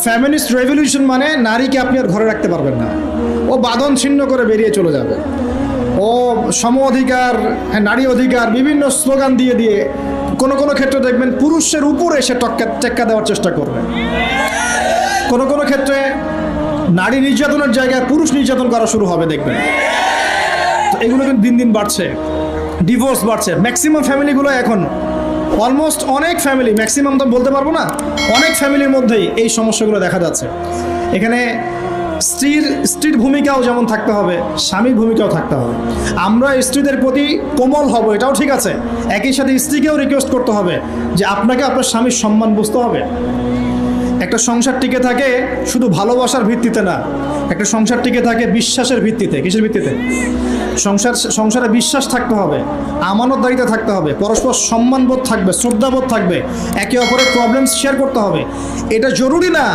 Feminist revolution মানে নারীকে আপনি আর ঘরে রাখতে পারবেন না, ও বাঁধন ছিন্ন করে বেরিয়ে চলে যাবে। ও সম অধিকার, নারী অধিকার বিভিন্ন স্লোগান দিয়ে দিয়ে কোনো কোনো ক্ষেত্রে দেখবেন পুরুষের উপরে সে টেক্কা দেওয়ার চেষ্টা করবে। কোনো কোনো ক্ষেত্রে নারী নির্যাতনের জায়গায় পুরুষ নির্যাতন করা শুরু হবে দেখবেন। তো এগুলো কিন্তু দিন দিন বাড়ছে, ডিভোর্স বাড়ছে। ম্যাক্সিমাম ফ্যামিলিগুলো এখন অলমোস্ট অনেক ফ্যামিলি, ম্যাক্সিমাম তো বলতে পারবো না, অনেক ফ্যামিলির মধ্যেই এই সমস্যাগুলো দেখা যাচ্ছে। এখানে স্ত্রীর ভূমিকাও যেমন থাকতে হবে, স্বামীর ভূমিকাও থাকতে হবে। আমরা স্ত্রীদের প্রতি কোমল হব, এটাও ঠিক আছে। একই সাথে স্ত্রীকেও রিকোয়েস্ট করতে হবে যে আপনাকে আপনার স্বামীর সম্মান বুঝতে হবে। একটা সংসার টিকে থাকে শুধু ভালোবাসার ভিত্তিতে না, একটা সংসার টিকে থাকে বিশ্বাসের ভিত্তিতে। কিসের ভিত্তিতে? সংসারে বিশ্বাস থাকতে হবে, আমানতদারিতা থাকতে হবে, পরস্পর সম্মানবোধ থাকবে, শ্রদ্ধাবোধ থাকবে, একে অপরের প্রবলেমস শেয়ার করতে হবে। এটা জরুরি না